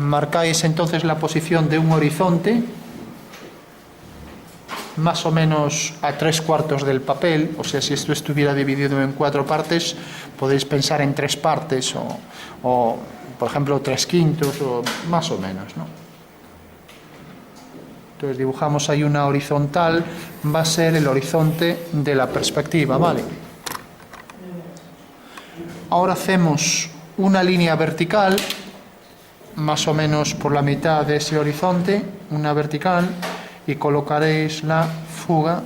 Marcáis entonces la posición de un horizonte, más o menos a 3/4 del papel. O sea, si esto estuviera dividido en 4 partes, podéis pensar en 3 partes o por ejemplo 3/5 o más o menos, ¿no? Entonces dibujamos ahí una horizontal, va a ser el horizonte de la perspectiva, ¿vale? Ahora hacemos una línea vertical, más o menos por la mitad de ese horizonte, una vertical, y colocaréis la fuga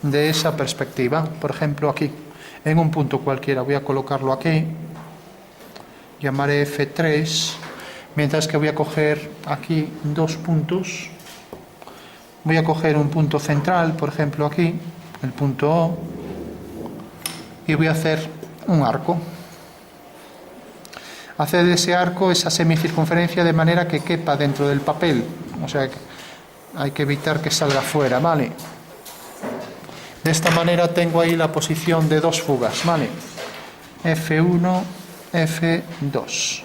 de esa perspectiva, por ejemplo aquí, en un punto cualquiera. Voy a colocarlo aquí, llamaré F3, mientras que voy a coger aquí 2 puntos. Voy a coger un punto central, por ejemplo aquí, el punto O, y voy a hacer un arco. Hacer de ese arco esa semicircunferencia de manera que quepa dentro del papel, o sea que hay que evitar que salga fuera, ¿vale? De esta manera tengo ahí la posición de 2 fugas, ¿vale? F1, F2.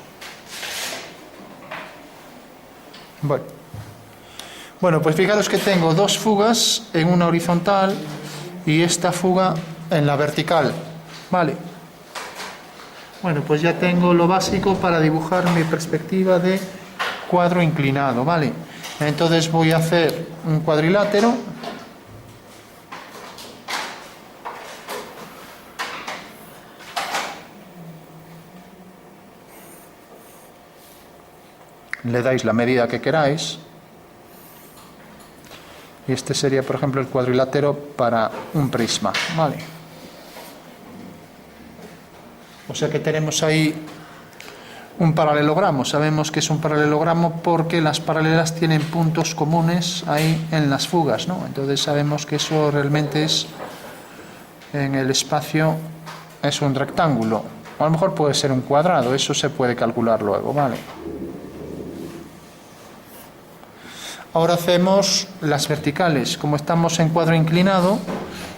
Bueno, pues fijaros que tengo 2 fugas en una horizontal y esta fuga en la vertical, ¿vale? Bueno, pues ya tengo lo básico para dibujar mi perspectiva de cuadro inclinado, ¿vale? Entonces voy a hacer un cuadrilátero. Le dais la medida que queráis. Y este sería, por ejemplo, el cuadrilátero para un prisma, ¿vale? O sea que tenemos ahí un paralelogramo. Sabemos que es un paralelogramo porque las paralelas tienen puntos comunes ahí en las fugas, ¿no? Entonces sabemos que eso realmente es, en el espacio, es un rectángulo. A lo mejor puede ser un cuadrado, eso se puede calcular luego, ¿vale? Ahora hacemos las verticales. Como estamos en cuadro inclinado,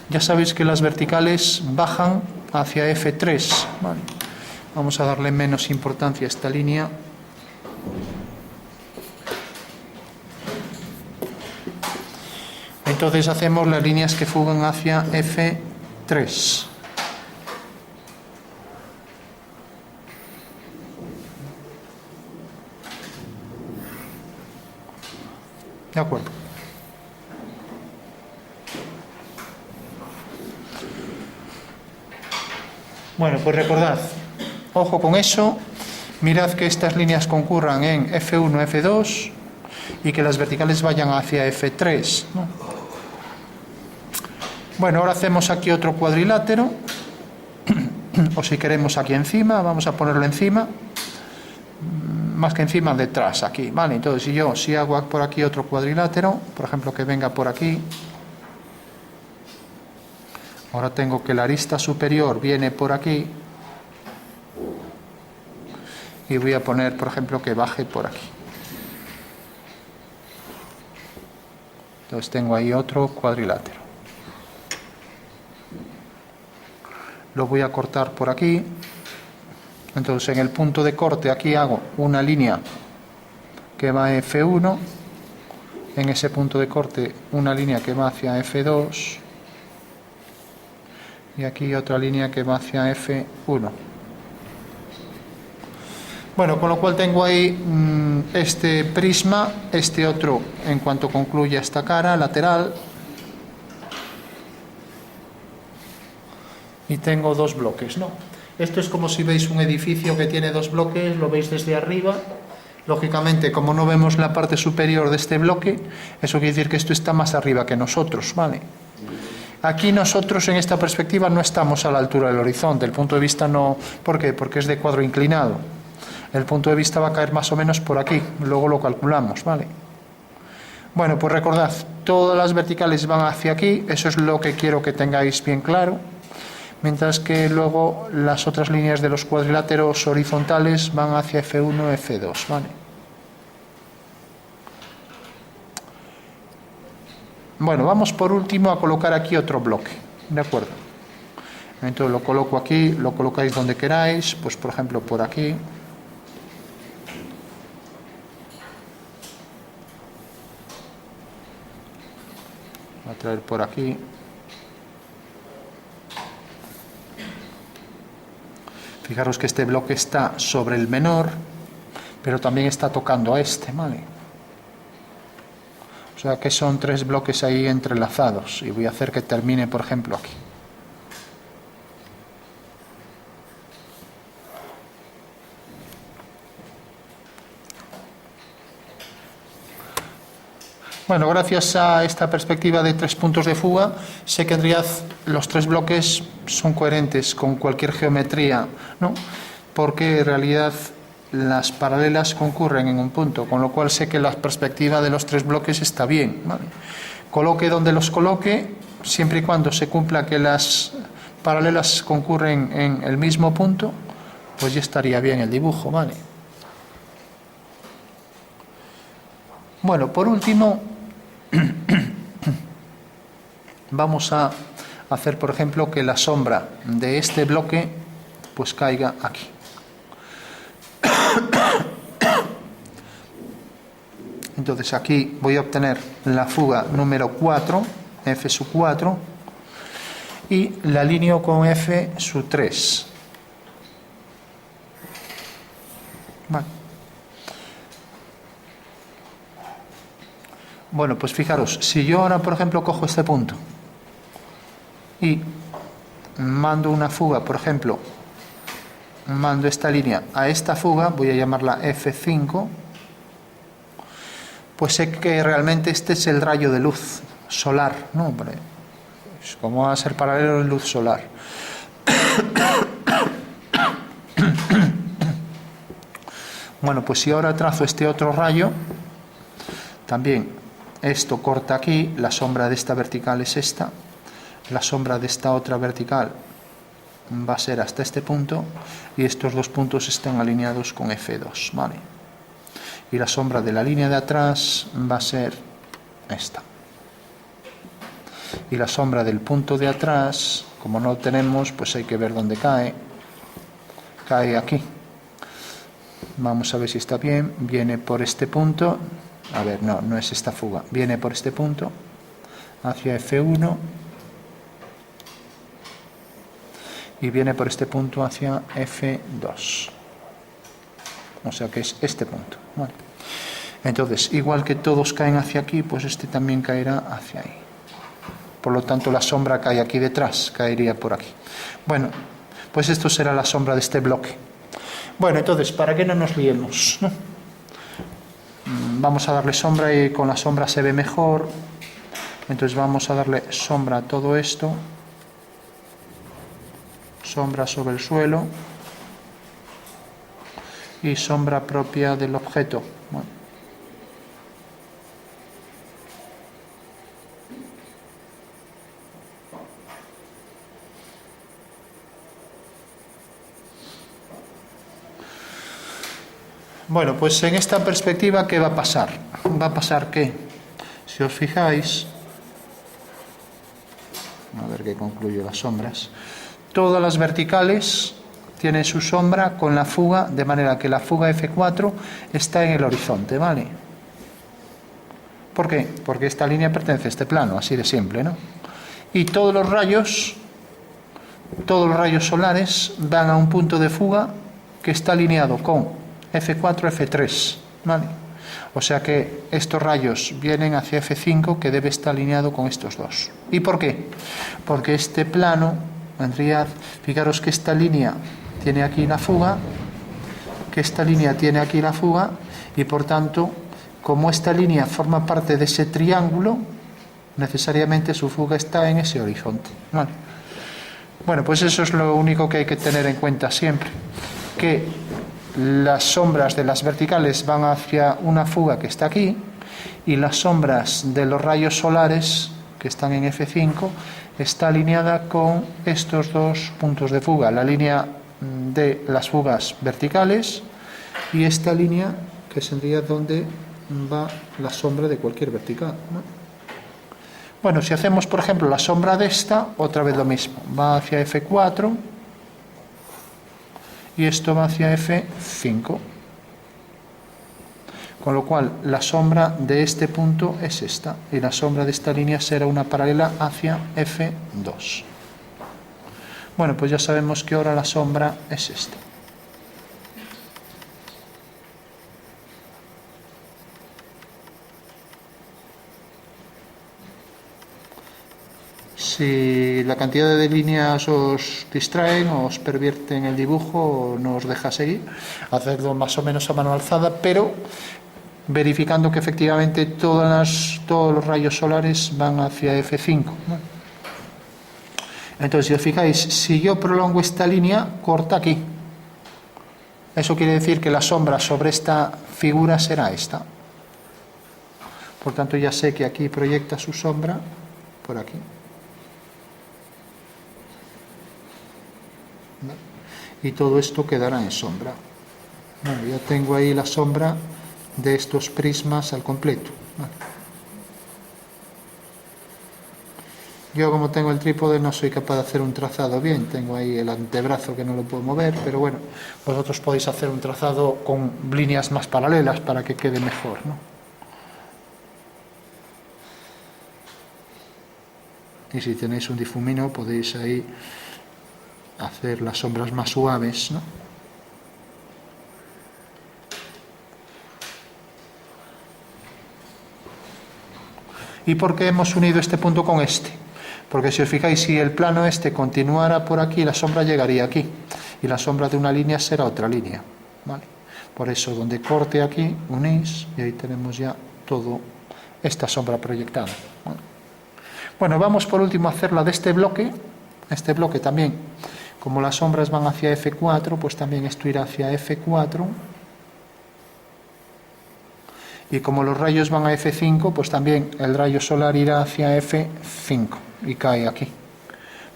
ya sabéis que las verticales bajan hacia F3, ¿vale? Vamos a darle menos importancia a esta línea. Entonces hacemos las líneas que fugan hacia F3. De acuerdo. Bueno, pues recordad, ojo con eso, mirad que estas líneas concurran en F1, F2 y que las verticales vayan hacia F3, ¿no? Bueno, ahora hacemos aquí otro cuadrilátero, o si queremos aquí encima, vamos a ponerlo encima, más que encima, detrás, aquí, ¿vale? Entonces si hago por aquí otro cuadrilátero, por ejemplo que venga por aquí, ahora tengo que la arista superior viene por aquí y voy a poner, por ejemplo, que baje por aquí. Entonces tengo ahí otro cuadrilátero. Lo voy a cortar por aquí. Entonces en el punto de corte aquí hago una línea que va a F1, en ese punto de corte una línea que va hacia F2 y aquí otra línea que va hacia F1. Bueno, con lo cual tengo ahí este prisma, este otro en cuanto concluya esta cara lateral, y tengo 2 bloques, ¿no? Esto es como si veis un edificio que tiene 2 bloques, lo veis desde arriba. Lógicamente, como no vemos la parte superior de este bloque, eso quiere decir que esto está más arriba que nosotros, ¿vale? Aquí nosotros en esta perspectiva no estamos a la altura del horizonte, el punto de vista no... ¿Por qué? Porque es de cuadro inclinado. El punto de vista va a caer más o menos por aquí, luego lo calculamos, ¿vale? Bueno, pues recordad, todas las verticales van hacia aquí, eso es lo que quiero que tengáis bien claro. Mientras que luego las otras líneas de los cuadriláteros horizontales van hacia F1, F2, ¿vale? Bueno, vamos por último a colocar aquí otro bloque, ¿de acuerdo? Entonces lo coloco aquí, lo colocáis donde queráis, pues por ejemplo por aquí. Voy a traer por aquí. Fijaros que este bloque está sobre el menor, pero también está tocando a este, ¿vale? O sea que son 3 bloques ahí entrelazados, y voy a hacer que termine, por ejemplo, aquí. Bueno, gracias a esta perspectiva de 3 puntos de fuga, sé que en realidad los 3 bloques son coherentes con cualquier geometría, ¿no? Porque en realidad las paralelas concurren en un punto, con lo cual sé que la perspectiva de los 3 bloques está bien, ¿vale? Coloque donde los coloque, siempre y cuando se cumpla que las paralelas concurren en el mismo punto, pues ya estaría bien el dibujo, ¿vale? Bueno, por último, vamos a hacer, por ejemplo, que la sombra de este bloque pues caiga aquí. Entonces aquí voy a obtener la fuga número 4, F sub 4, y la alineo con F sub 3. Vale. Bueno, pues fijaros, si yo ahora, por ejemplo, cojo este punto y mando una fuga, por ejemplo, mando esta línea a esta fuga, voy a llamarla F5, pues sé que realmente este es el rayo de luz solar, ¿no? Pues como va a ser paralelo de luz solar. Bueno, pues si ahora trazo este otro rayo, también esto corta aquí, la sombra de esta vertical es esta, la sombra de esta otra vertical va a ser hasta este punto, y estos 2 puntos están alineados con F2, ¿vale? Y la sombra de la línea de atrás va a ser esta. Y la sombra del punto de atrás, como no lo tenemos, pues hay que ver dónde cae. Cae aquí. Vamos a ver si está bien. Viene por este punto. A ver, no es esta fuga. Viene por este punto hacia F1 y viene por este punto hacia F2. O sea que es este punto. Vale. Entonces, igual que todos caen hacia aquí, pues este también caerá hacia ahí. Por lo tanto, la sombra cae aquí detrás, caería por aquí. Bueno, pues esto será la sombra de este bloque. Bueno, entonces, para que no nos liemos, ¿no? Vamos a darle sombra, y con la sombra se ve mejor. Entonces vamos a darle sombra a todo esto. Sombra sobre el suelo. Y sombra propia del objeto. Bueno. Bueno, pues en esta perspectiva, ¿qué va a pasar? Va a pasar que, si os fijáis, a ver que concluyo las sombras, todas las verticales tienen su sombra con la fuga, de manera que la fuga F4 está en el horizonte, ¿vale? ¿Por qué? Porque esta línea pertenece a este plano, así de simple, ¿no? Y todos los rayos solares dan a un punto de fuga que está alineado con F4, F3, ¿vale? O sea que estos rayos vienen hacia F5, que debe estar alineado con estos dos. ¿Y por qué? Porque este plano, en realidad, fijaros que esta línea tiene aquí la fuga, que esta línea tiene aquí la fuga, y por tanto, como esta línea forma parte de ese triángulo, necesariamente su fuga está en ese horizonte, ¿vale? Bueno, pues eso es lo único que hay que tener en cuenta siempre, que las sombras de las verticales van hacia una fuga que está aquí, y las sombras de los rayos solares que están en F5 está alineada con estos 2 puntos de fuga, la línea de las fugas verticales y esta línea que sería donde va la sombra de cualquier vertical, ¿no? Bueno, si hacemos por ejemplo la sombra de esta, otra vez lo mismo, va hacia F4 y esto va hacia F5, Con lo cual, la sombra de este punto es esta, y la sombra de esta línea será una paralela hacia F2. Bueno, pues ya sabemos que ahora la sombra es esta. Si la cantidad de líneas os distraen o os pervierten el dibujo o no os deja seguir, hacedlo más o menos a mano alzada, pero verificando que efectivamente todos los rayos solares van hacia F5, ¿no? Entonces, si os fijáis, si yo prolongo esta línea, corta aquí. Eso quiere decir que la sombra sobre esta figura será esta. Por tanto, ya sé que aquí proyecta su sombra por aquí. Y todo esto quedará en sombra. Bueno, ya tengo ahí la sombra de estos prismas al completo. Vale. Yo, como tengo el trípode, no soy capaz de hacer un trazado bien. Tengo ahí el antebrazo que no lo puedo mover, pero bueno, vosotros podéis hacer un trazado con líneas más paralelas para que quede mejor, ¿no? Y si tenéis un difumino, podéis ahí hacer las sombras más suaves, ¿no? ¿Y por qué hemos unido este punto con este? Porque si os fijáis, si el plano este continuara por aquí, la sombra llegaría aquí, y la sombra de una línea será otra línea, ¿vale? Por eso, donde corte aquí, unís, y ahí tenemos ya todo esta sombra proyectada, ¿vale? Bueno, vamos por último a hacer la de este bloque. Este bloque también, como las sombras van hacia F4, pues también esto irá hacia F4. Y como los rayos van a F5, pues también el rayo solar irá hacia F5 y cae aquí.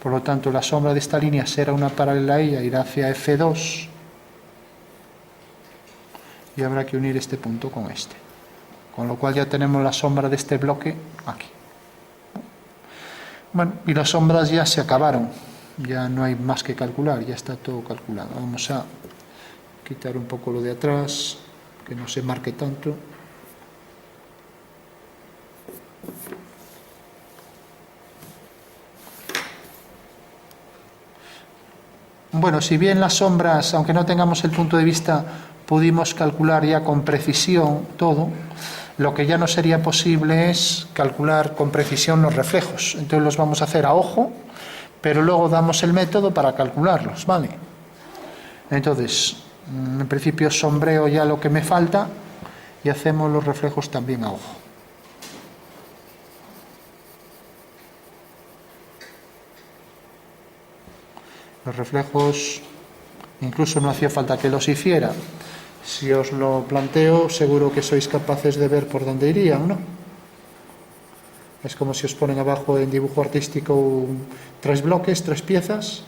Por lo tanto, la sombra de esta línea será una paralela a ella, irá hacia F2. Y habrá que unir este punto con este. Con lo cual ya tenemos la sombra de este bloque aquí. Bueno, y las sombras ya se acabaron. Ya no hay más que calcular, ya está todo calculado. Vamos a quitar un poco lo de atrás, que no se marque tanto. Bueno, si bien las sombras, aunque no tengamos el punto de vista, pudimos calcular ya con precisión todo, lo que ya no sería posible es calcular con precisión los reflejos. Entonces los vamos a hacer a ojo, pero luego damos el método para calcularlos, ¿vale? Entonces, en principio sombreo ya lo que me falta y hacemos los reflejos también a ojo. Los reflejos, incluso no hacía falta que los hiciera. Si os lo planteo, seguro que sois capaces de ver por dónde irían, ¿no? Es como si os ponen abajo en dibujo artístico 3 bloques, 3 piezas.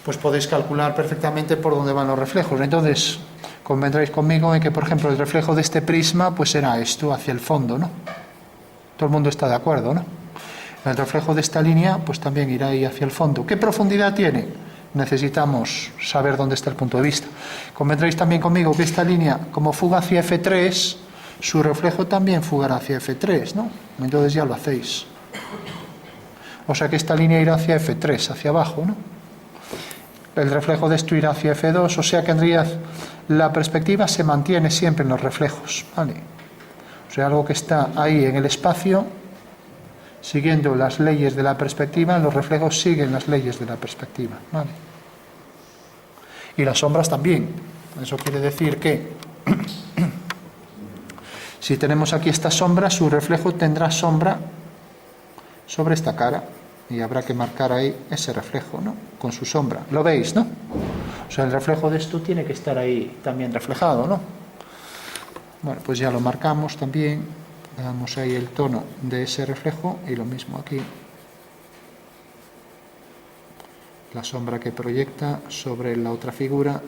Pues podéis calcular perfectamente por dónde van los reflejos. Entonces, convendréis conmigo en que, por ejemplo, el reflejo de este prisma pues será esto, hacia el fondo, ¿no? Todo el mundo está de acuerdo, ¿no? El reflejo de esta línea pues también irá ahí hacia el fondo. ¿Qué profundidad tiene? Necesitamos saber dónde está el punto de vista. Convendréis también conmigo que esta línea, como fuga hacia F3, su reflejo también fugará hacia F3, ¿no? Entonces ya lo hacéis. O sea que esta línea irá hacia F3, hacia abajo, ¿no? El reflejo de esto irá hacia F2, o sea que en realidad la perspectiva se mantiene siempre en los reflejos, ¿vale? O sea, algo que está ahí en el espacio, siguiendo las leyes de la perspectiva, los reflejos siguen las leyes de la perspectiva, ¿vale? Y las sombras también. Eso quiere decir que si tenemos aquí esta sombra, su reflejo tendrá sombra sobre esta cara. Y habrá que marcar ahí ese reflejo, ¿no? Con su sombra. ¿Lo veis, no? O sea, el reflejo de esto tiene que estar ahí también reflejado, ¿no? Bueno, pues ya lo marcamos también. Le damos ahí el tono de ese reflejo y lo mismo aquí. La sombra que proyecta sobre la otra figura,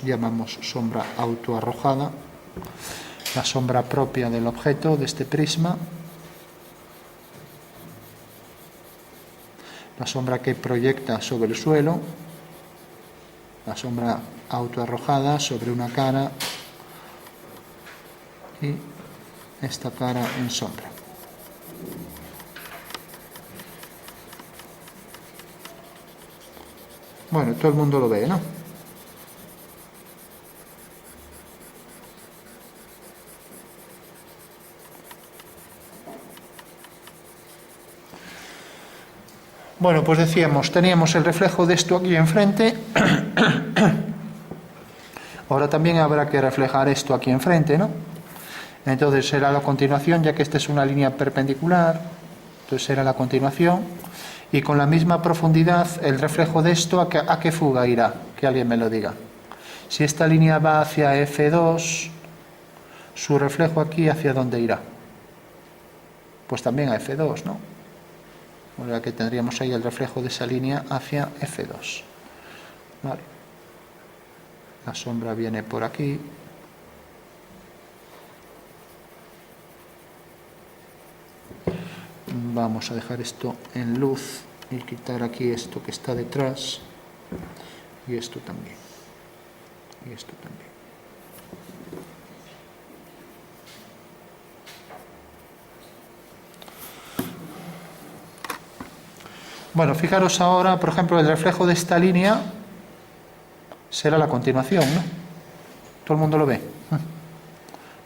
llamamos sombra autoarrojada. La sombra propia del objeto, de este prisma. la sombra que proyecta sobre el suelo, la sombra autoarrojada sobre una cara y esta cara en sombra. Bueno, todo el mundo lo ve, ¿no? Bueno, pues decíamos, teníamos el reflejo de esto aquí enfrente. Ahora también habrá que reflejar esto aquí enfrente, ¿no? Entonces será la continuación, ya que esta es una línea perpendicular, entonces será la continuación. Y con la misma profundidad, el reflejo de esto, ¿a qué fuga irá? Que alguien me lo diga. Si esta línea va hacia F2, su reflejo aquí, ¿hacia dónde irá? Pues también a F2, ¿no? O sea que tendríamos ahí el reflejo de esa línea hacia F2. Vale. La sombra viene por aquí. Vamos a dejar esto en luz y quitar aquí esto que está detrás. Y esto también. Y esto también. Bueno, fijaros ahora, por ejemplo, el reflejo de esta línea será la continuación, ¿no? ¿Todo el mundo lo ve?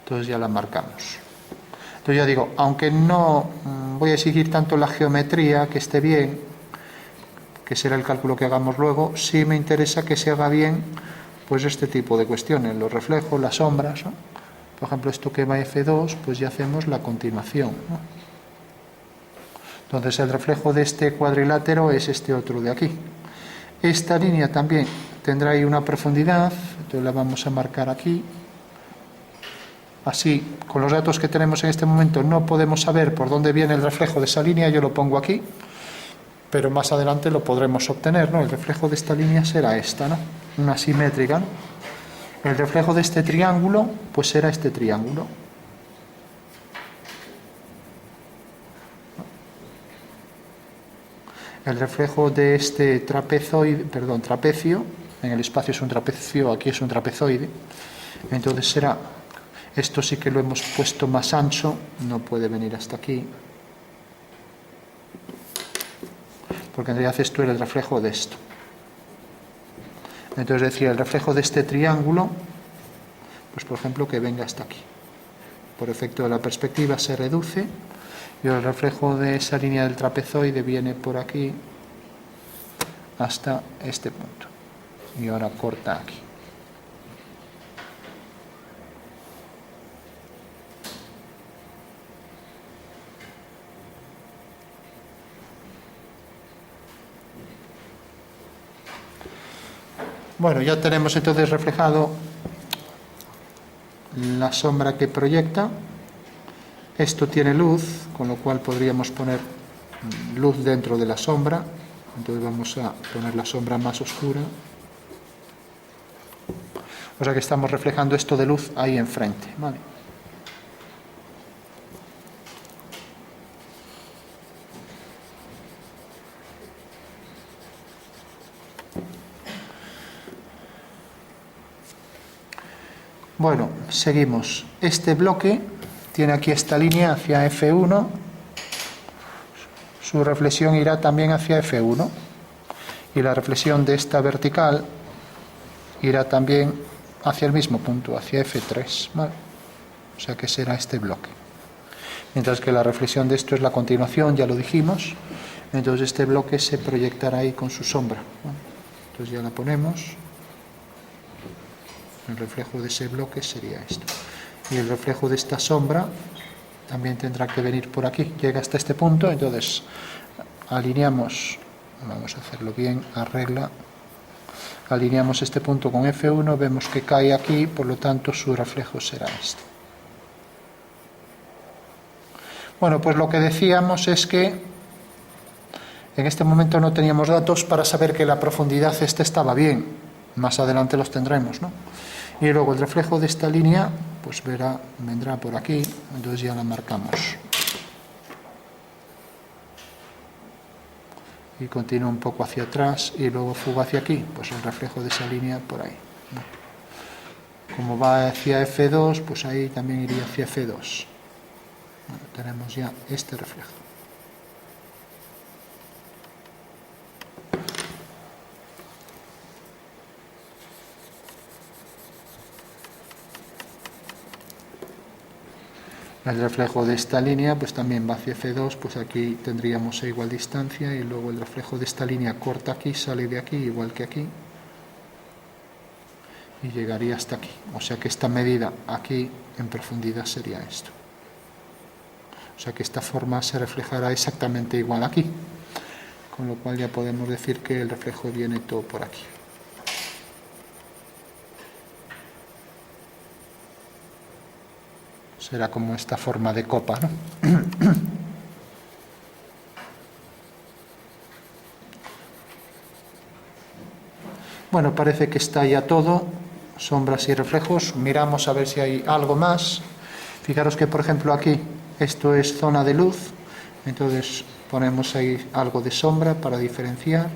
Entonces ya la marcamos. Entonces ya digo, aunque no voy a exigir tanto la geometría, que esté bien, que será el cálculo que hagamos luego, sí me interesa que se haga bien pues este tipo de cuestiones, los reflejos, las sombras, ¿no? Por ejemplo, esto que va a F2, pues ya hacemos la continuación, ¿no? Entonces el reflejo de este cuadrilátero es este otro de aquí. Esta línea también tendrá ahí una profundidad, entonces la vamos a marcar aquí. Así, con los datos que tenemos en este momento no podemos saber por dónde viene el reflejo de esa línea, yo lo pongo aquí, pero más adelante lo podremos obtener, ¿no? El reflejo de esta línea será esta, ¿no? Una simétrica, ¿no? El reflejo de este triángulo, pues será este triángulo. El reflejo de este trapecio, en el espacio es un trapecio, aquí es un trapezoide, entonces será, esto sí que lo hemos puesto más ancho, no puede venir hasta aquí, porque en realidad esto era el reflejo de esto. Entonces decía, el reflejo de este triángulo, pues por ejemplo que venga hasta aquí. Por efecto de la perspectiva se reduce, y el reflejo de esa línea del trapezoide viene por aquí hasta este punto. Y ahora corta aquí. Bueno, ya tenemos entonces reflejado la sombra que proyecta. Esto tiene luz, con lo cual podríamos poner luz dentro de la sombra. Entonces vamos a poner la sombra más oscura. O sea que estamos reflejando esto de luz ahí enfrente, ¿vale? Bueno, seguimos. Este bloque tiene aquí esta línea hacia F1. Su reflexión irá también hacia F1. Y la reflexión de esta vertical irá también hacia el mismo punto, hacia F3, ¿vale? O sea que será este bloque. Mientras que la reflexión de esto es la continuación, ya lo dijimos. Entonces este bloque se proyectará ahí con su sombra, ¿vale? Entonces ya la ponemos. El reflejo de ese bloque sería esto. Y el reflejo de esta sombra también tendrá que venir por aquí. Llega hasta este punto, entonces alineamos, vamos a hacerlo bien, arregla. Alineamos este punto con F1, vemos que cae aquí, por lo tanto su reflejo será este. Bueno, pues lo que decíamos es que en este momento no teníamos datos para saber que la profundidad estaba bien. Más adelante los tendremos, ¿no? Y luego el reflejo de esta línea, pues vendrá por aquí, entonces ya la marcamos. y continúa un poco hacia atrás y luego fuga hacia aquí, pues el reflejo de esa línea por ahí. Como va hacia F2, pues ahí también iría hacia F2. Bueno, tenemos ya este reflejo. El reflejo de esta línea pues también va hacia F2, pues aquí tendríamos a igual distancia, y luego el reflejo de esta línea corta aquí, sale de aquí igual que aquí y llegaría hasta aquí. O sea que esta medida aquí en profundidad sería esto. O sea que esta forma se reflejará exactamente igual aquí, con lo cual ya podemos decir que el reflejo viene todo por aquí. Será como esta forma de copa, ¿no? Bueno, parece que está ya todo, sombras y reflejos. Miramos a ver si hay algo más. Fijaros que, por ejemplo, aquí, esto es zona de luz, entonces ponemos ahí algo de sombra para diferenciar.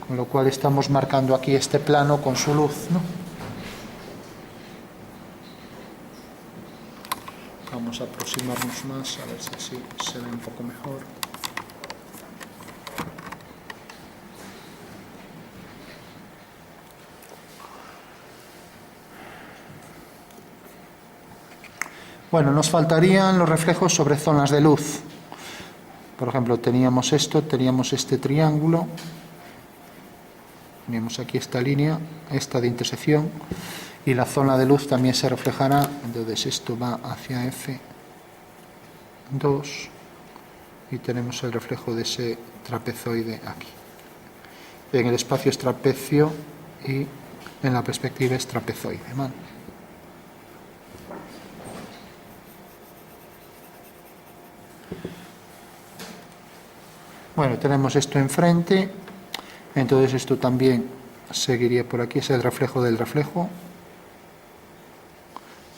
Con lo cual estamos marcando aquí este plano con su luz, ¿no? Vamos a aproximarnos más, a ver si así se ve un poco mejor. Bueno, nos faltarían los reflejos sobre zonas de luz. Por ejemplo, teníamos esto, teníamos este triángulo, teníamos aquí esta línea, esta de intersección, y la zona de luz también se reflejará, entonces esto va hacia F2 y tenemos el reflejo de ese trapezoide aquí. En el espacio es trapecio y en la perspectiva es trapezoide, ¿vale? Bueno, tenemos esto enfrente, entonces esto también seguiría por aquí, es el reflejo del reflejo.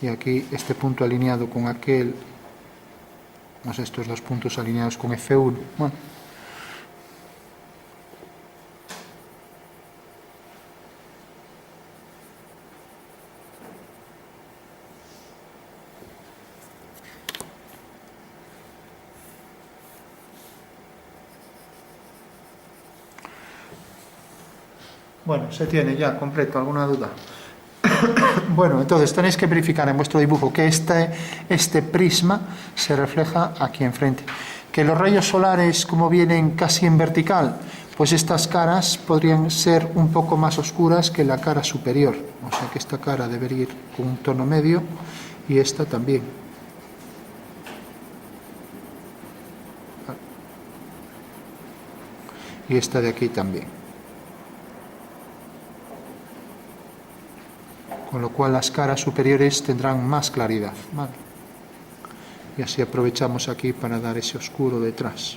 Y aquí este punto alineado con aquel, pues estos dos puntos alineados con F1. Bueno. Bueno, se tiene ya completo. ¿Alguna duda? Bueno, entonces tenéis que verificar en vuestro dibujo que este prisma se refleja aquí enfrente. Que los rayos solares, como vienen casi en vertical, pues estas caras podrían ser un poco más oscuras que la cara superior. O sea que esta cara debería ir con un tono medio y esta también. Y esta de aquí también. Con lo cual las caras superiores tendrán más claridad, ¿vale? Y así aprovechamos aquí para dar ese oscuro detrás.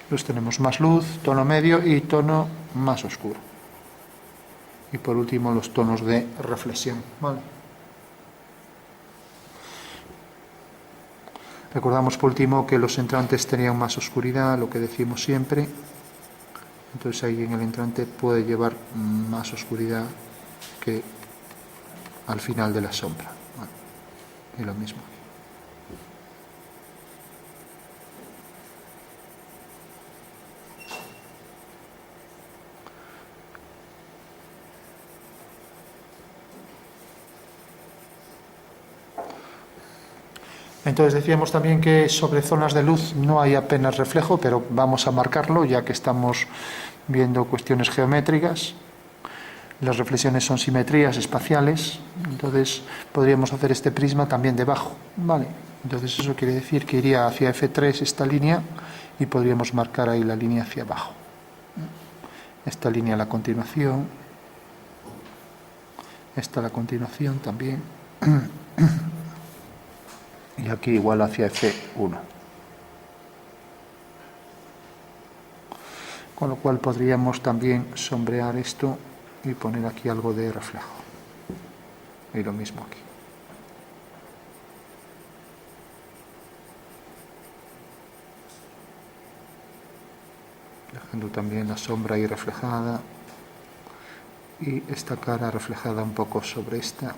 Pues tenemos más luz, tono medio y tono más oscuro. Y por último los tonos de reflexión, ¿vale? Recordamos por último que los entrantes tenían más oscuridad, lo que decimos siempre. Entonces ahí en el entrante puede llevar más oscuridad que al final de la sombra. Bueno, y lo mismo. Entonces decíamos también que sobre zonas de luz no hay apenas reflejo, pero vamos a marcarlo ya que estamos viendo cuestiones geométricas. Las reflexiones son simetrías espaciales, entonces podríamos hacer este prisma también debajo, ¿vale? Entonces eso quiere decir que iría hacia F3 esta línea y podríamos marcar ahí la línea hacia abajo. Esta línea a la continuación, esta a la continuación también. Y y aquí igual hacia F1. Con lo cual podríamos también sombrear esto y poner aquí algo de reflejo. Y lo mismo aquí. Dejando también la sombra ahí reflejada y esta cara reflejada un poco sobre esta,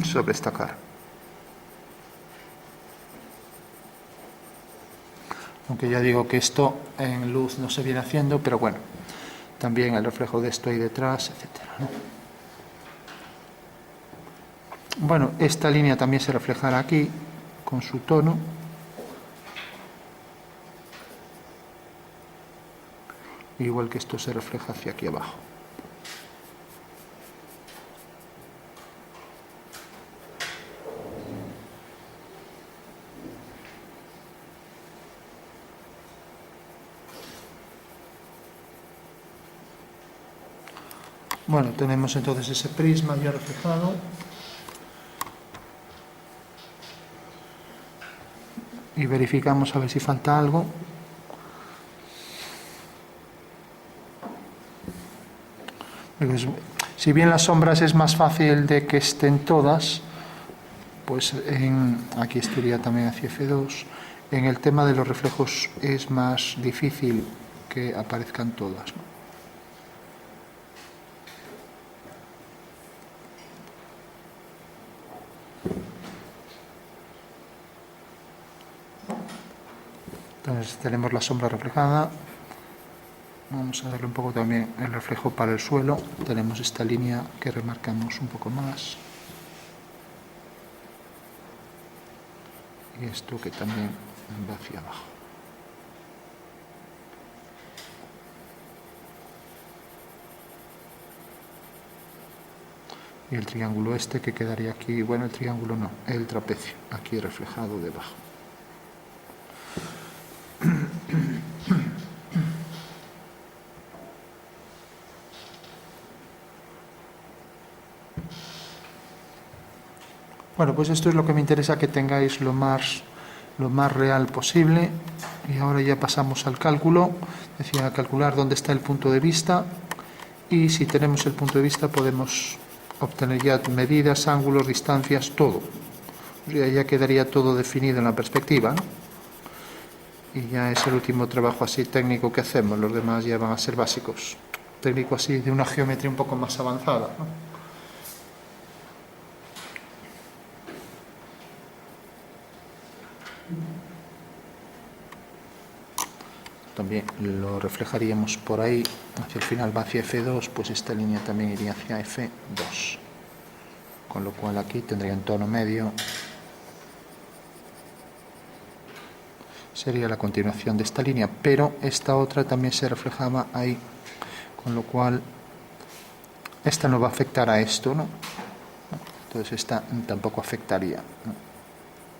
sobre esta cara. Aunque ya digo que esto en luz no se viene haciendo, pero bueno, también el reflejo de esto ahí detrás, etcétera, ¿no? Bueno, esta línea también se reflejará aquí con su tono. Igual que esto se refleja hacia aquí abajo. Bueno, tenemos entonces ese prisma ya reflejado. Y verificamos a ver si falta algo. Si bien las sombras es más fácil de que estén todas, pues aquí estaría también hacia F2. En el tema de los reflejos es más difícil que aparezcan todas, ¿no? Entonces tenemos la sombra reflejada. Vamos a darle un poco también el reflejo para el suelo. Tenemos esta línea que remarcamos un poco más. Y esto que también va hacia abajo. Y el triángulo este que quedaría aquí, bueno, el triángulo no, el trapecio, aquí reflejado debajo. Bueno, pues esto es lo que me interesa que tengáis lo más real posible. Y ahora ya pasamos al cálculo. Decía, calcular dónde está el punto de vista. Y si tenemos el punto de vista podemos obtener ya medidas, ángulos, distancias, todo. O sea, ya quedaría todo definido en la perspectiva, ¿no? Y ya es el último trabajo así técnico que hacemos. Los demás ya van a ser básicos. Técnico así de una geometría un poco más avanzada, ¿no? También lo reflejaríamos por ahí, hacia el final va hacia F2, pues esta línea también iría hacia F2. Con lo cual aquí tendría un tono medio. Sería la continuación de esta línea, pero esta otra también se reflejaba ahí. Con lo cual, esta no va a afectar a esto, ¿no? Entonces esta tampoco afectaría, ¿no?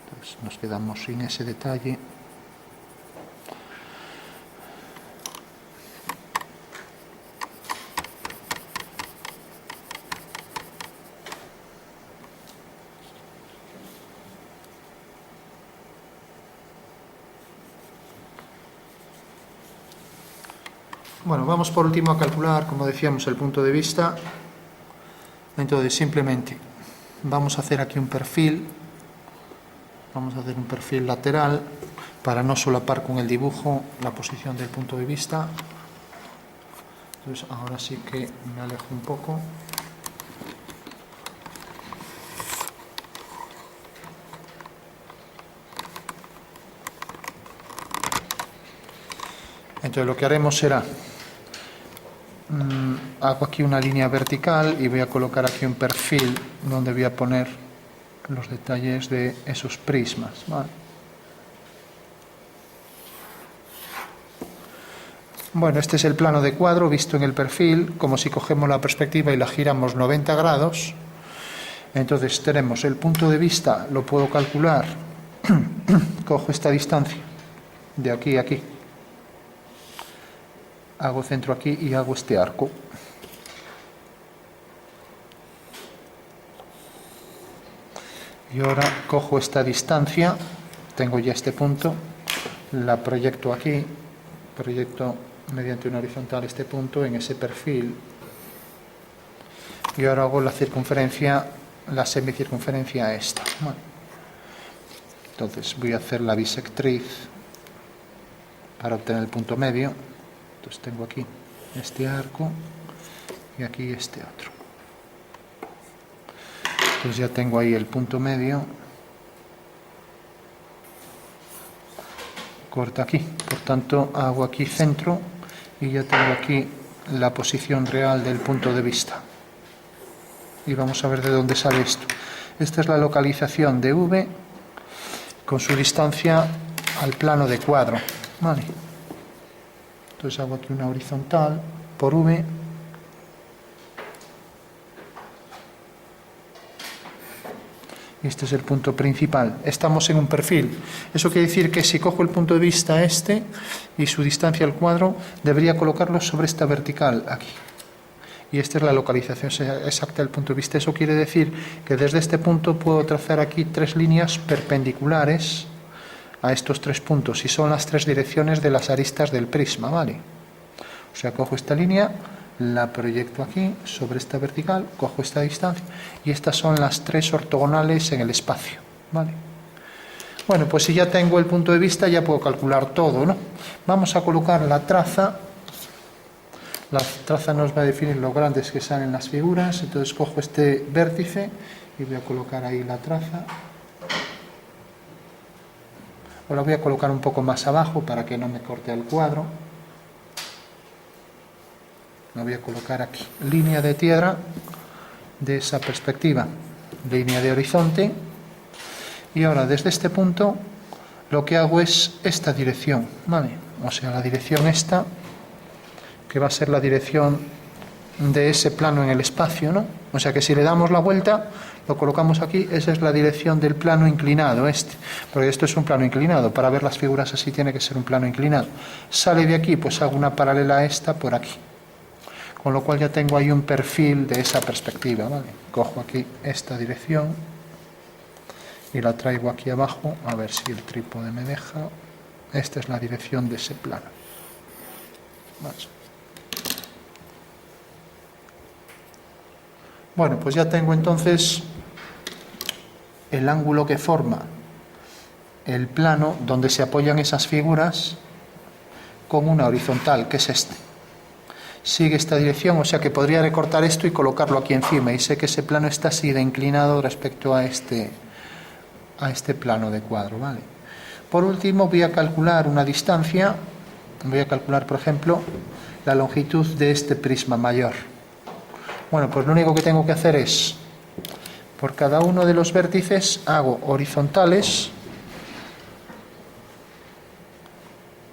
Entonces nos quedamos sin ese detalle. Bueno, vamos por último a calcular, como decíamos, el punto de vista. Entonces, simplemente vamos a hacer aquí un perfil. Vamos a hacer un perfil lateral para no solapar con el dibujo la posición del punto de vista. Entonces, ahora sí que me alejo un poco. Entonces, lo que haremos será hago aquí una línea vertical y voy a colocar aquí un perfil donde voy a poner los detalles de esos prismas, ¿vale? Bueno, este es el plano de cuadro visto en el perfil, como si cogemos la perspectiva y la giramos 90 grados. Entonces tenemos el punto de vista, lo puedo calcular, cojo esta distancia de aquí a aquí, hago centro aquí y hago este arco. Y ahora cojo esta distancia, tengo ya este punto, la proyecto aquí, proyecto mediante una horizontal este punto en ese perfil. Y ahora hago la circunferencia, la semicircunferencia esta. Bueno, entonces voy a hacer la bisectriz para obtener el punto medio. Entonces tengo aquí este arco y aquí este otro. Entonces ya tengo ahí el punto medio. Corta aquí. Por tanto, hago aquí centro y ya tengo aquí la posición real del punto de vista. Y vamos a ver de dónde sale esto. Esta es la localización de V con su distancia al plano de cuadro. Vale. Entonces hago aquí una horizontal por V. Este es el punto principal. Estamos en un perfil. Eso quiere decir que si cojo el punto de vista este y su distancia al cuadro, debería colocarlo sobre esta vertical aquí. Y esta es la localización exacta del punto de vista. Eso quiere decir que desde este punto puedo trazar aquí 3 líneas perpendiculares a estos 3 puntos y son las 3 direcciones de las aristas del prisma, ¿vale? O sea, cojo esta línea, la proyecto aquí sobre esta vertical, cojo esta distancia y estas son las 3 ortogonales en el espacio, ¿vale? Bueno, pues si ya tengo el punto de vista ya puedo calcular todo, ¿no? Vamos a colocar la traza. La traza nos va a definir lo grandes que salen las figuras. Entonces cojo este vértice y voy a colocar ahí la traza. Ahora voy a colocar un poco más abajo para que no me corte el cuadro. La voy a colocar aquí. Línea de tierra de esa perspectiva. Línea de horizonte. Y ahora desde este punto lo que hago es esta dirección, ¿vale? O sea, la dirección esta, que va a ser la dirección de ese plano en el espacio, ¿no? O sea que si le damos la vuelta, lo colocamos aquí, esa es la dirección del plano inclinado este, porque esto es un plano inclinado, para ver las figuras así tiene que ser un plano inclinado. Sale de aquí, pues hago una paralela a esta por aquí, con lo cual ya tengo ahí un perfil de esa perspectiva, ¿vale? Cojo aquí esta dirección y la traigo aquí abajo, a ver si el trípode me deja. Esta es la dirección de ese plano. Más. Bueno, pues ya tengo entonces el ángulo que forma el plano donde se apoyan esas figuras con una horizontal, que es este. Sigue esta dirección, o sea que podría recortar esto y colocarlo aquí encima, y sé que ese plano está así de inclinado respecto a este plano de cuadro, ¿vale? Por último voy a calcular una distancia, voy a calcular, por ejemplo, la longitud de este prisma mayor. Bueno, pues lo único que tengo que hacer es, por cada uno de los vértices hago horizontales,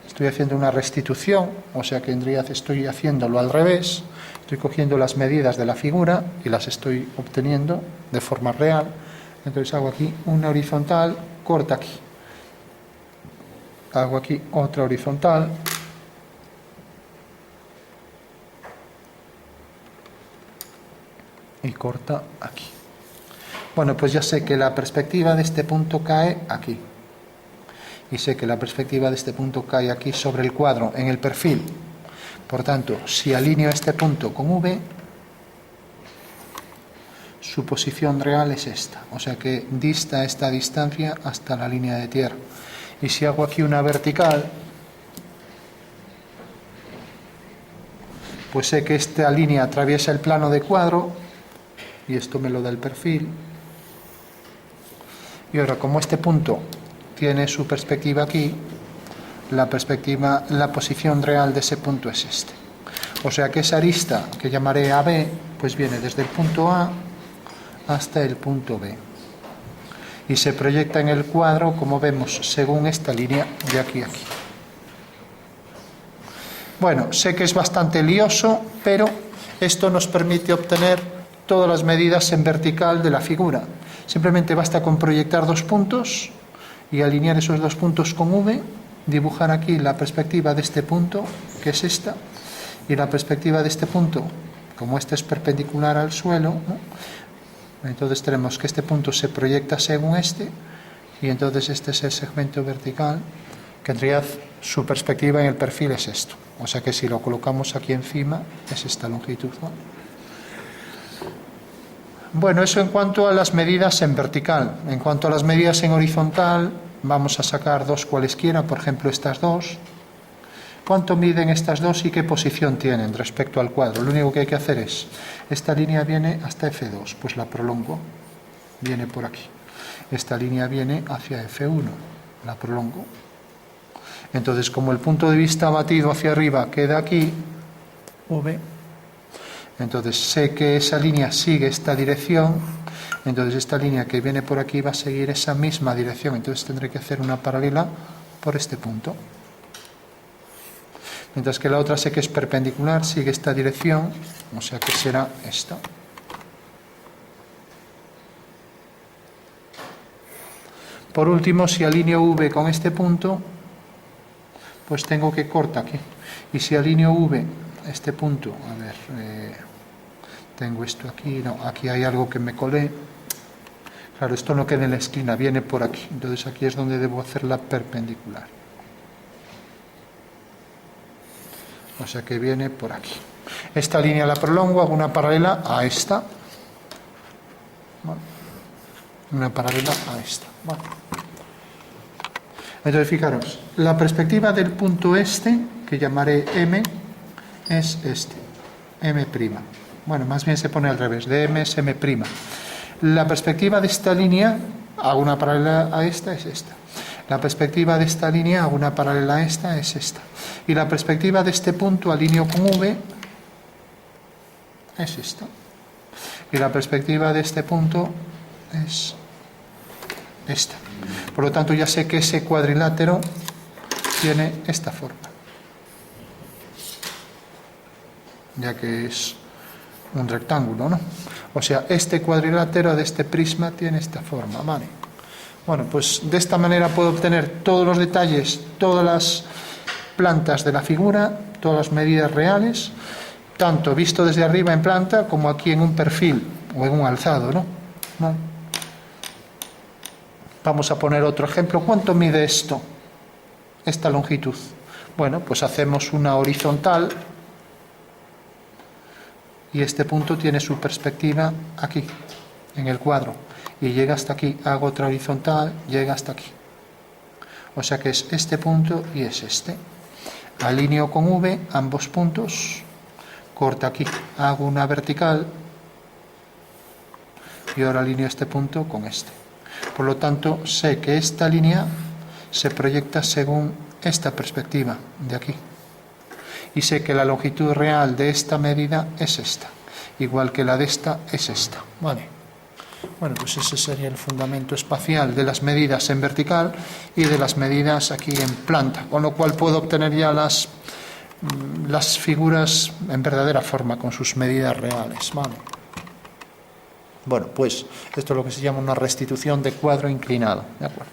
estoy haciendo una restitución, o sea que estoy haciéndolo al revés, estoy cogiendo las medidas de la figura y las estoy obteniendo de forma real. Entonces hago aquí una horizontal, corta aquí, hago aquí otra horizontal, y corta aquí. Bueno, pues ya sé que la perspectiva de este punto cae aquí. Y sé que la perspectiva de este punto cae aquí sobre el cuadro, en el perfil. Por tanto, si alineo este punto con V, su posición real es esta. O sea que dista esta distancia hasta la línea de tierra. Y si hago aquí una vertical, pues sé que esta línea atraviesa el plano de cuadro, y esto me lo da el perfil. Y ahora, como este punto tiene su perspectiva aquí, la posición real de ese punto es este. O sea que esa arista, que llamaré AB, pues viene desde el punto A hasta el punto B. Y se proyecta en el cuadro, como vemos, según esta línea de aquí a aquí. Bueno, sé que es bastante lioso, pero esto nos permite obtener todas las medidas en vertical de la figura. Simplemente basta con proyectar 2 puntos y alinear esos 2 puntos con V, dibujar aquí la perspectiva de este punto, que es esta, y la perspectiva de este punto, como este es perpendicular al suelo, ¿no? Entonces tenemos que este punto se proyecta según este, y entonces este es el segmento vertical, que en realidad su perspectiva en el perfil es esto. O sea que si lo colocamos aquí encima, es esta longitud, ¿no? Bueno, eso en cuanto a las medidas en vertical. En cuanto a las medidas en horizontal, vamos a sacar dos cualesquiera, por ejemplo estas dos. ¿Cuánto miden estas dos y qué posición tienen respecto al cuadro? Lo único que hay que hacer es, esta línea viene hasta F2, pues la prolongo, viene por aquí. Esta línea viene hacia F1, la prolongo. Entonces, como el punto de vista batido hacia arriba queda aquí, V, entonces sé que esa línea sigue esta dirección, entonces esta línea que viene por aquí va a seguir esa misma dirección, entonces tendré que hacer una paralela por este punto. Mientras que la otra sé que es perpendicular, sigue esta dirección, o sea que será esta. Por último, si alineo V con este punto, pues tengo que cortar aquí. Y si alineo V, este punto, a ver, tengo esto aquí, no, aquí hay algo que me colé. Claro, esto no queda en la esquina, viene por aquí. Entonces aquí es donde debo hacerla perpendicular. O sea que viene por aquí. Esta línea la prolongo, hago una paralela a esta. Bueno, una paralela a esta. Bueno. Entonces fijaros, la perspectiva del punto este, que llamaré M, es este, M'. Bueno, más bien se pone al revés, de M es M'. La perspectiva de esta línea, hago una paralela a esta, es esta. La perspectiva de esta línea, hago una paralela a esta, es esta. Y la perspectiva de este punto, alineo con V, es esta. Y la perspectiva de este punto es esta. Por lo tanto, ya sé que ese cuadrilátero tiene esta forma, ya que es un rectángulo, ¿no? O sea, este cuadrilátero de este prisma tiene esta forma, ¿vale? Bueno, pues de esta manera puedo obtener todos los detalles, todas las plantas de la figura, todas las medidas reales, tanto visto desde arriba en planta como aquí en un perfil o en un alzado, ¿no? ¿Vale? Vamos a poner otro ejemplo. ¿Cuánto mide esto? Esta longitud. Bueno, pues hacemos una horizontal y este punto tiene su perspectiva aquí, en el cuadro, y llega hasta aquí. Hago otra horizontal, llega hasta aquí. O sea que es este punto y es este. Alineo con V ambos puntos, corto aquí, hago una vertical y ahora alineo este punto con este. Por lo tanto, sé que esta línea se proyecta según esta perspectiva de aquí. Y sé que la longitud real de esta medida es esta, igual que la de esta es esta. Vale. Bueno, pues ese sería el fundamento espacial de las medidas en vertical y de las medidas aquí en planta, con lo cual puedo obtener ya las figuras en verdadera forma, con sus medidas reales. Vale. Bueno, pues esto es lo que se llama una restitución de cuadro inclinado. ¿De acuerdo?